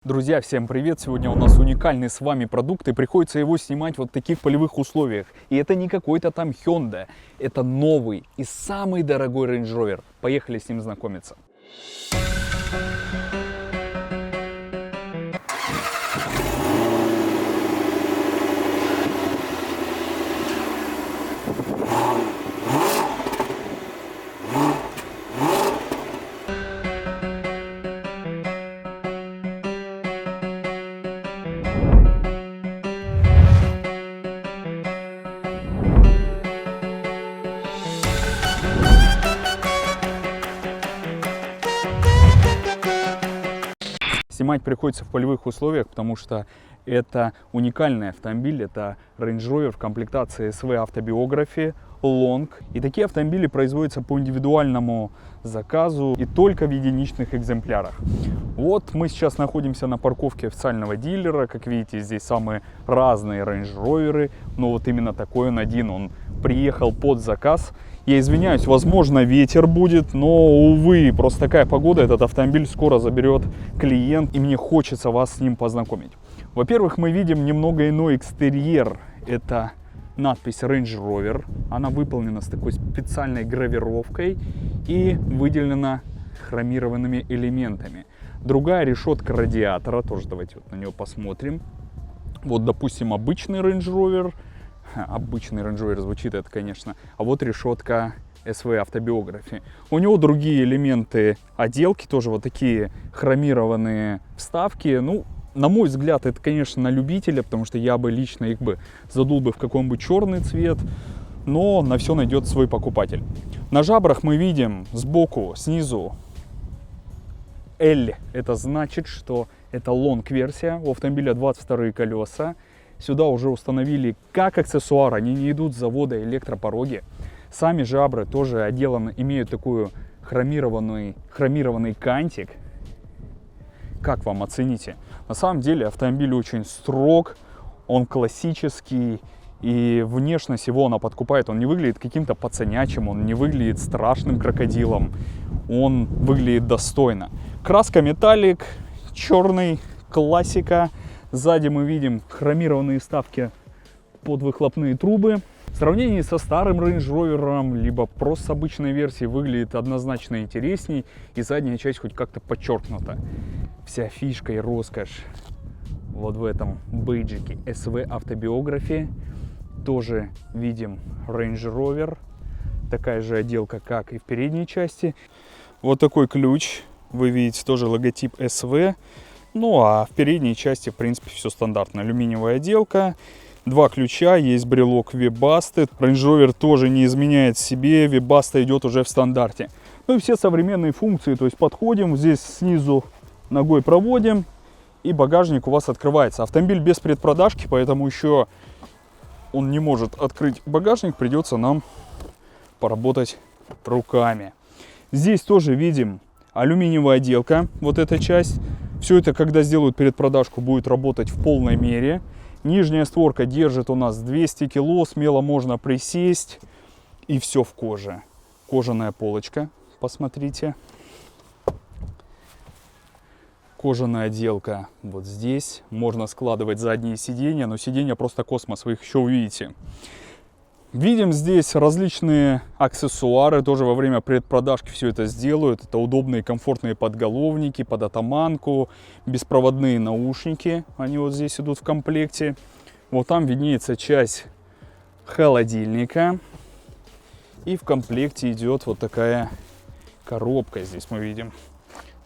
Друзья, всем привет! Сегодня у нас уникальный с вами продукт, и приходится его снимать вот в таких полевых условиях. И это не какой-то там Hyundai, это новый и самый дорогой Range Rover. Поехали с ним знакомиться. Снимать приходится в полевых условиях, потому что это уникальный автомобиль, это Range Rover в комплектации SV Autobiography Long. И такие автомобили производятся по индивидуальному заказу и только в единичных экземплярах. Вот мы сейчас находимся на парковке официального дилера. Как видите, здесь самые разные Range Rover, но вот именно такой он один, он приехал под заказ. Я извиняюсь, возможно, ветер будет, но, увы, просто такая погода, этот автомобиль скоро заберет клиент, и мне хочется вас с ним познакомить. Во-первых, мы видим немного иной экстерьер. Это надпись Range Rover. Она выполнена с такой специальной гравировкой и выделена хромированными элементами. Другая решетка радиатора, тоже давайте вот на нее посмотрим. Вот, допустим, обычный Range Rover. Обычный Range Rover звучит это, конечно. А вот решетка SV Autobiography. У него другие элементы отделки, тоже вот такие хромированные вставки. Ну, на мой взгляд, это, конечно, на любителя, потому что я бы лично их бы задул бы в какой-нибудь черный цвет. Но на все найдет свой покупатель. На жабрах мы видим сбоку, снизу L. Это значит, что это лонг-версия. У автомобиля 22 колеса. Сюда уже установили как аксессуар, они не идут с завода, электропороги. Сами жабры тоже отделаны, имеют такой хромированный кантик. Как вам, оцените? На самом деле автомобиль очень строг, он классический, и внешность его она подкупает. Он не выглядит каким-то пацанячим, он не выглядит страшным крокодилом, он выглядит достойно. Краска металлик, черный, классика. Сзади мы видим хромированные вставки под выхлопные трубы. В сравнении со старым Range Rover, либо просто с обычной версией, выглядит однозначно интересней. И задняя часть хоть как-то подчеркнута. Вся фишка и роскошь вот в этом бейджике SV Autobiography. Тоже видим Range Rover. Такая же отделка, как и в передней части. Вот такой ключ. Вы видите тоже логотип SV. Ну а в передней части, в принципе, все стандартно. Алюминиевая отделка, два ключа, есть брелок Webasto. Range Rover тоже не изменяет себе, Webasto идет уже в стандарте. Ну и все современные функции, то есть подходим, здесь снизу ногой проводим, и багажник у вас открывается. Автомобиль без предпродажки, поэтому еще он не может открыть багажник, придется нам поработать руками. Здесь тоже видим алюминиевая отделка, вот эта часть. Все это, когда сделают предпродажку, будет работать в полной мере. Нижняя створка держит у нас 200 кило, смело можно присесть. И все в коже. Кожаная полочка, посмотрите. Кожаная отделка вот здесь. Можно складывать задние сиденья, но сиденья просто космос, вы их еще увидите. Видим здесь различные аксессуары, тоже во время предпродажки все это сделают. Это удобные комфортные подголовники под атаманку, беспроводные наушники, они вот здесь идут в комплекте. Вот там виднеется часть холодильника. И в комплекте идет вот такая коробка, здесь мы видим,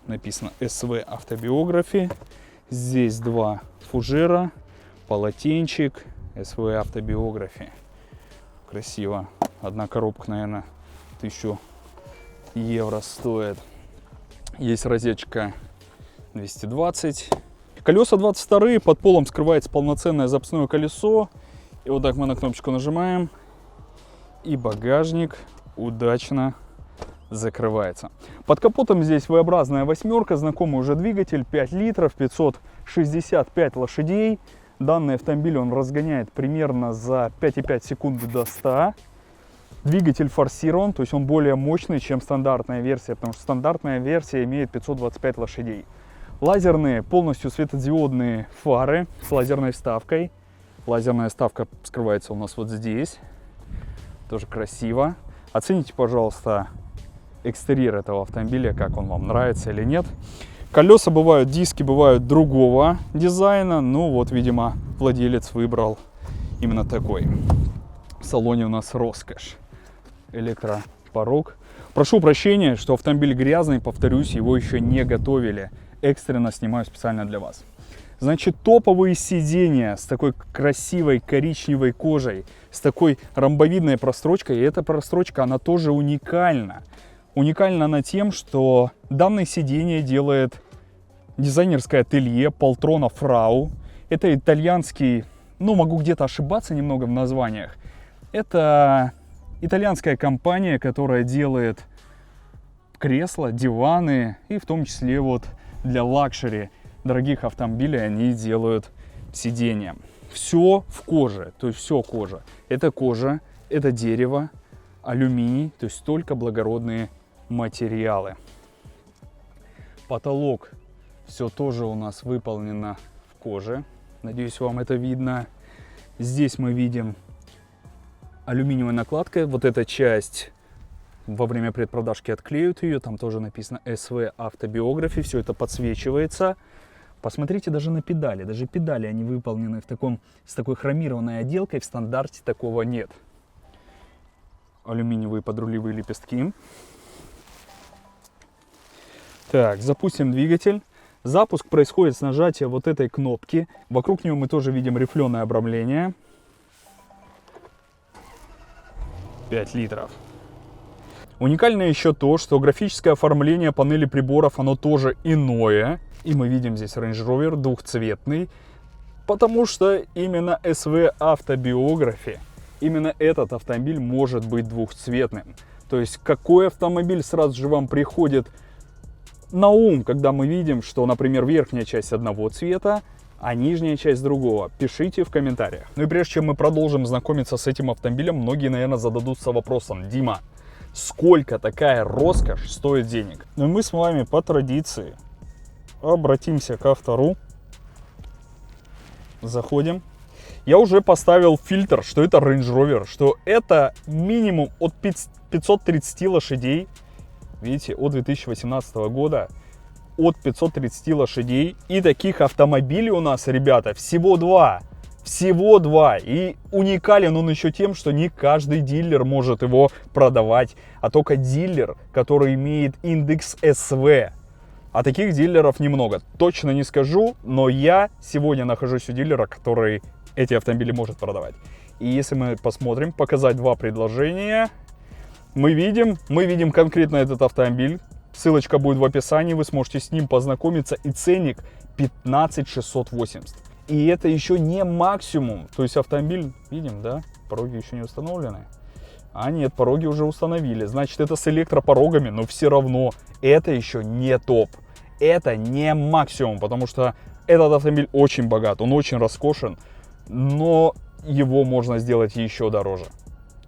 написано SV Autobiography. Здесь два фужера, полотенчик, SV Autobiography. Красиво. Одна коробка, наверное, 1000 евро стоит. Есть розетка 220. Колеса 22, под полом скрывается полноценное запасное колесо. И вот так мы на кнопочку нажимаем, и багажник удачно закрывается. Под капотом здесь V-образная восьмерка, знакомый уже двигатель, 5 литров, 565 лошадей. Данный автомобиль он разгоняет примерно за 5,5 секунды до 100. Двигатель форсирован, то есть он более мощный, чем стандартная версия, потому что стандартная версия имеет 525 лошадей. Лазерные, полностью светодиодные фары с лазерной вставкой. Лазерная вставка скрывается у нас вот здесь. Тоже красиво. Оцените, пожалуйста, экстерьер этого автомобиля, как он вам нравится или нет. Колеса бывают, диски бывают другого дизайна. Ну вот, видимо, владелец выбрал именно такой. В салоне у нас роскошь. Электропорог. Прошу прощения, что автомобиль грязный, повторюсь, его еще не готовили. Экстренно снимаю специально для вас. Значит, топовые сиденья с такой красивой коричневой кожей, с такой ромбовидной прострочкой. И эта прострочка, она тоже уникальна. Уникальна она тем, что данное сиденье делает дизайнерское ателье Poltrona Frau. Это итальянский, ну, могу где-то ошибаться немного в названиях. Это итальянская компания, которая делает кресла, диваны и в том числе вот для лакшери дорогих автомобилей они делают сиденья. Все в коже, то есть все кожа. Это кожа, это дерево, алюминий, то есть только благородные материалы. Потолок все тоже у нас выполнено в коже. Надеюсь, вам это видно. Здесь мы видим алюминиевая накладка. Вот эта часть во время предпродажки отклеют ее. Там тоже написано SV Автобиографи. Все это подсвечивается. Посмотрите даже на педали. Даже педали они выполнены с такой хромированной отделкой. В стандарте такого нет. Алюминиевые подрулевые лепестки. Так, запустим двигатель. Запуск происходит с нажатия вот этой кнопки. Вокруг нее мы тоже видим рифленое обрамление. 5 литров. Уникально еще то, что графическое оформление панели приборов, оно тоже иное. И мы видим здесь Range Rover двухцветный. Потому что именно SV Автобиографи, именно этот автомобиль может быть двухцветным. То есть какой автомобиль сразу же вам приходит на ум, когда мы видим, что, например, верхняя часть одного цвета, а нижняя часть другого? Пишите в комментариях. Ну и прежде чем мы продолжим знакомиться с этим автомобилем, многие, наверное, зададутся вопросом: Дима, сколько такая роскошь стоит денег? Ну и мы с вами по традиции обратимся к автору. Заходим. Я уже поставил фильтр, что это Range Rover, что это минимум от 530 лошадей. Видите, от 2018 года от 530 лошадей. И таких автомобилей у нас, ребята, всего два. Всего два. И уникален он еще тем, что не каждый дилер может его продавать, а только дилер, который имеет индекс СВ. А таких дилеров немного. Точно не скажу, но я сегодня нахожусь у дилера, который эти автомобили может продавать. И если мы посмотрим, показать два предложения, мы видим конкретно этот автомобиль. Ссылочка будет в описании, вы сможете с ним познакомиться. И ценник 15 680. И это еще не максимум. То есть автомобиль, видим, да, пороги еще не установлены. А нет, пороги уже установили. Значит, это с электропорогами, но все равно это еще не топ. Это не максимум, потому что этот автомобиль очень богат, он очень роскошен, но его можно сделать еще дороже.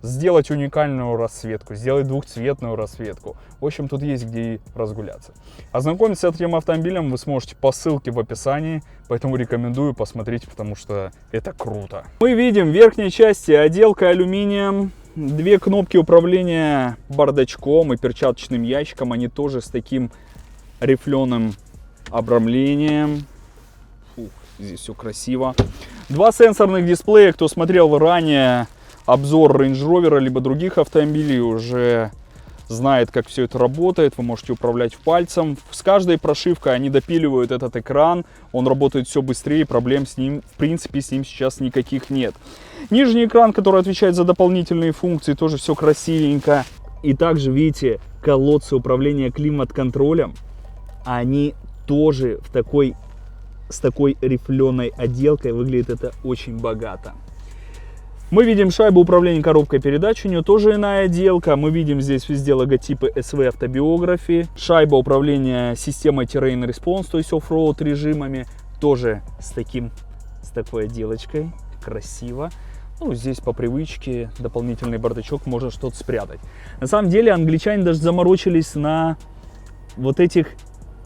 Сделать уникальную расцветку, сделать двухцветную расцветку. В общем, тут есть где и разгуляться. Ознакомиться с этим автомобилем вы сможете по ссылке в описании, поэтому рекомендую посмотреть, потому что это круто. Мы видим в верхней части отделка алюминием, две кнопки управления бардачком и перчаточным ящиком, они тоже с таким рифленым обрамлением. Фух, здесь все красиво. Два сенсорных дисплея, кто смотрел ранее обзор Range Rover либо других автомобилей, уже знает, как все это работает. Вы можете управлять пальцем. С каждой прошивкой они допиливают этот экран. Он работает все быстрее, проблем с ним, в принципе, с ним сейчас никаких нет. Нижний экран, который отвечает за дополнительные функции, тоже все красивенько. И также, видите, колодцы управления климат-контролем, они тоже с такой рифленой отделкой. Выглядит это очень богато. Мы видим шайбу управления коробкой передач, у нее тоже иная отделка. Мы видим здесь везде логотипы SV Автобиографи. Шайба управления системой Terrain Response, то есть оффроуд режимами, тоже с такой отделочкой. Красиво. Ну, здесь по привычке дополнительный бардачок, можно что-то спрятать. На самом деле англичане даже заморочились на вот этих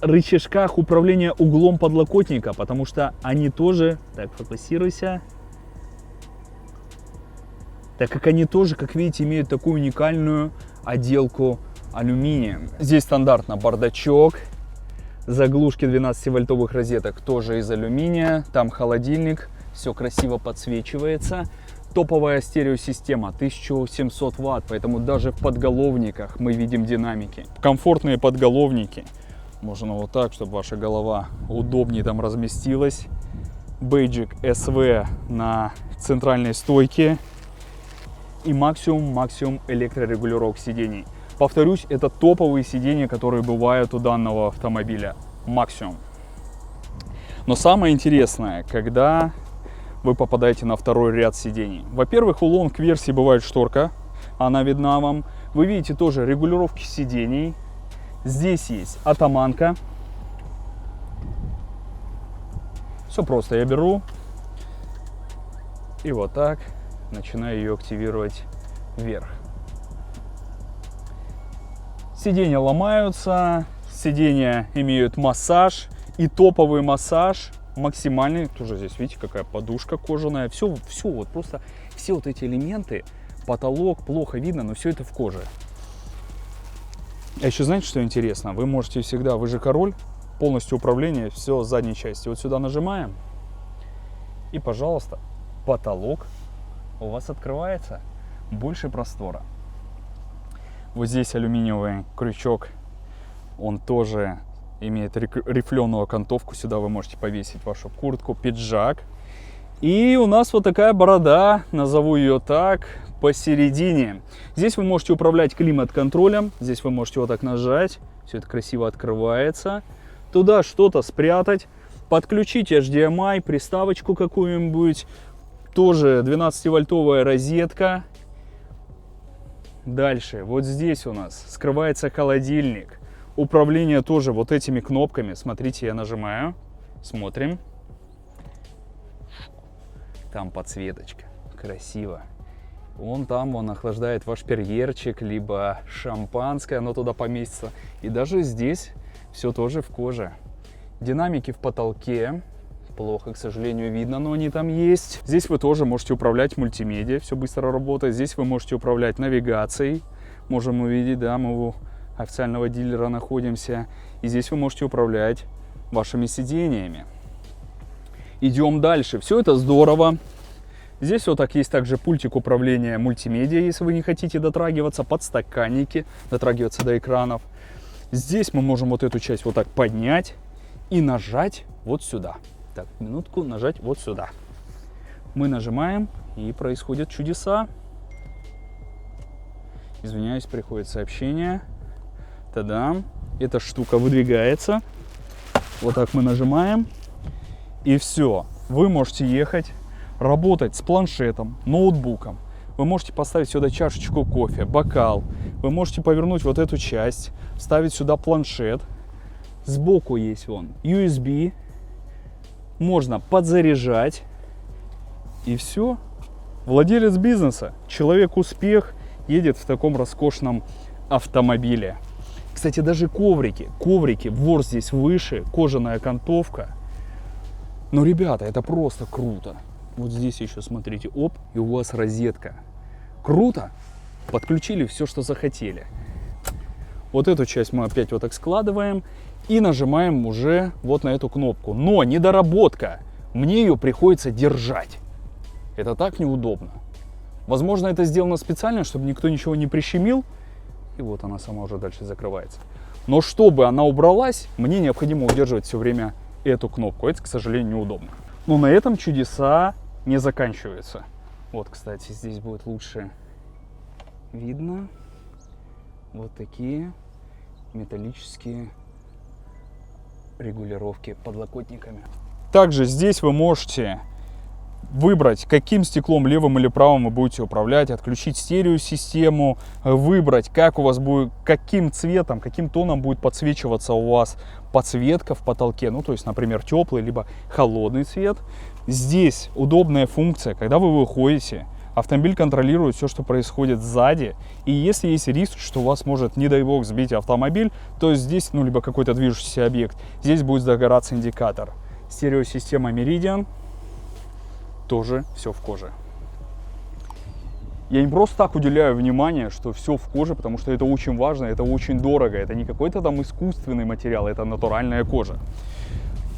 рычажках управления углом подлокотника, потому что они тоже, так, фокусируйся, так как они тоже, как видите, имеют такую уникальную отделку алюминием. Здесь стандартно бардачок, заглушки 12-вольтовых розеток тоже из алюминия, там холодильник, все красиво подсвечивается. Топовая стереосистема 1700 Вт, поэтому даже в подголовниках мы видим динамики. Комфортные подголовники. Можно вот так, чтобы ваша голова удобнее там разместилась. Бейджик SV на центральной стойке. И максимум электрорегулировок сидений. Повторюсь, это топовые сиденья, которые бывают у данного автомобиля. Максимум. Но самое интересное, когда вы попадаете на второй ряд сидений. Во-первых, у лонг-версии бывает шторка, она видна вам. Вы видите тоже регулировки сидений. Здесь есть атаманка. Все просто, я беру и вот так начинаю ее активировать вверх. Сиденья ломаются, сиденья имеют массаж и топовый массаж максимальный. Тоже здесь видите, какая подушка кожаная. Все вот просто все вот эти элементы, потолок плохо видно, но все это в коже. А еще знаете, что интересно? Вы можете всегда, вы же король, полностью управление, все с задней части. Вот сюда нажимаем и, пожалуйста, потолок у вас открывается, больше простора. Вот здесь алюминиевый крючок, он тоже имеет рифленую окантовку. Сюда вы можете повесить вашу куртку, пиджак. И у нас вот такая борода, назову ее так, посередине. Здесь вы можете управлять климат-контролем. Здесь вы можете вот так нажать. Все это красиво открывается. Туда что-то спрятать. Подключить HDMI, приставочку какую-нибудь. Тоже 12-вольтовая розетка. Дальше, вот здесь у нас скрывается холодильник. Управление тоже вот этими кнопками. Смотрите, я нажимаю. Смотрим. Там подсветочка. Красиво. Вон там он охлаждает ваш перьерчик, либо шампанское, оно туда поместится. И даже здесь все тоже в коже. Динамики в потолке. Плохо, к сожалению, видно, но они там есть. Здесь вы тоже можете управлять мультимедиа, все быстро работает. Здесь вы можете управлять навигацией. Можем увидеть, да, мы у официального дилера находимся. И здесь вы можете управлять вашими сидениями. Идем дальше. Все это здорово. Здесь вот так есть также пультик управления мультимедиа, если вы не хотите дотрагиваться, подстаканники, дотрагиваться до экранов. Здесь мы можем вот эту часть вот так поднять и нажать вот сюда. Так, минутку, нажать вот сюда. Мы нажимаем, и происходят чудеса. Извиняюсь, приходит сообщение. Та-дам! Эта штука выдвигается. Вот так мы нажимаем. И все. Вы можете ехать, работать с планшетом, ноутбуком. Вы можете поставить сюда чашечку кофе, бокал. Вы можете повернуть вот эту часть, вставить сюда планшет. Сбоку есть вон USB. Можно подзаряжать. И все. Владелец бизнеса, человек-успех едет в таком роскошном автомобиле. Кстати, даже коврики, ворс здесь выше, кожаная окантовка. Но, ребята, это просто круто. Вот здесь еще, смотрите, оп, и у вас розетка. Круто? Подключили все, что захотели. Вот эту часть мы опять вот так складываем и нажимаем уже вот на эту кнопку. Но недоработка. Мне ее приходится держать. Это так неудобно. Возможно, это сделано специально, чтобы никто ничего не прищемил. И вот она сама уже дальше закрывается. Но чтобы она убралась, мне необходимо удерживать все время эту кнопку. Это, к сожалению, неудобно. Но на этом чудеса не заканчиваются. Вот, кстати, здесь будет лучше видно. Вот такие металлические регулировки подлокотниками. Также здесь вы можете выбрать, каким стеклом, левым или правым, вы будете управлять, отключить стереосистему, выбрать, как у вас будет, каким цветом, каким тоном будет подсвечиваться у вас подсветка в потолке. Ну, то есть, например, теплый либо холодный цвет. Здесь удобная функция, когда вы выходите, Автомобиль контролирует все, что происходит сзади. И если есть риск, что у вас может, не дай бог, сбить автомобиль, то здесь, ну, либо какой-то движущийся объект, здесь будет загораться индикатор. Стереосистема Meridian, тоже все в коже. Я не просто так уделяю внимание, что все в коже, потому что это очень важно, это очень дорого. Это не какой-то там искусственный материал, это натуральная кожа.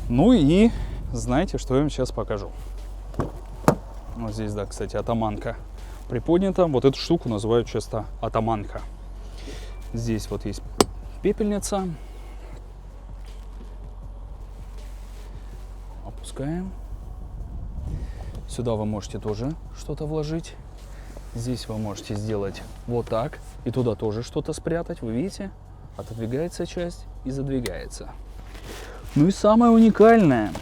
Ну и знаете, что я вам сейчас покажу. Вот здесь, да, кстати, атаманка приподнята. Вот эту штуку называют часто атаманка. Здесь вот есть пепельница. Опускаем. Сюда вы можете тоже что-то вложить. Здесь вы можете сделать вот так. И туда тоже что-то спрятать. Вы видите? Отодвигается часть и задвигается. Ну и самое уникальное,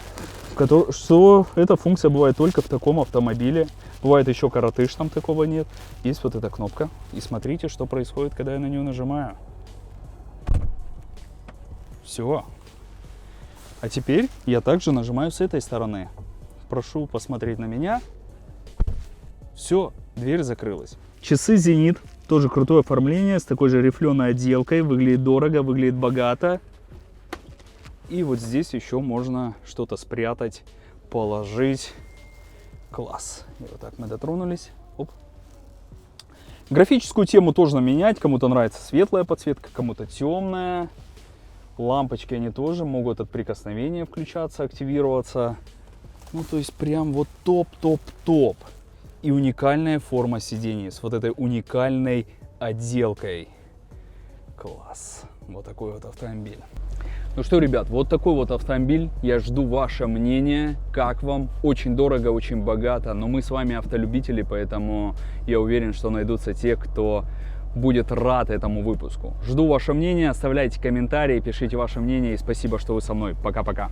что эта функция бывает только в таком автомобиле. Бывает еще коротыш, там такого нет. Есть вот эта кнопка. И смотрите, что происходит, когда я на нее нажимаю. Все. А теперь я также нажимаю с этой стороны. Прошу посмотреть на меня. Все, дверь закрылась. Часы Zenit. Тоже крутое оформление с такой же рифленой отделкой. Выглядит дорого, выглядит богато. И вот здесь еще можно что-то спрятать, положить. Класс. И вот так мы дотронулись. Оп. Графическую тему тоже менять. Кому-то нравится светлая подсветка, кому-то темная. Лампочки они тоже могут от прикосновения включаться, активироваться. Ну, то есть прям вот топ-топ-топ. И уникальная форма сидений с вот этой уникальной отделкой. Класс. Вот такой вот автомобиль. Ну что, ребят, вот такой вот автомобиль. Я жду ваше мнение. Как вам? Очень дорого, очень богато. Но мы с вами автолюбители, поэтому я уверен, что найдутся те, кто будет рад этому выпуску. Жду ваше мнение. Оставляйте комментарии, пишите ваше мнение. И спасибо, что вы со мной. Пока-пока.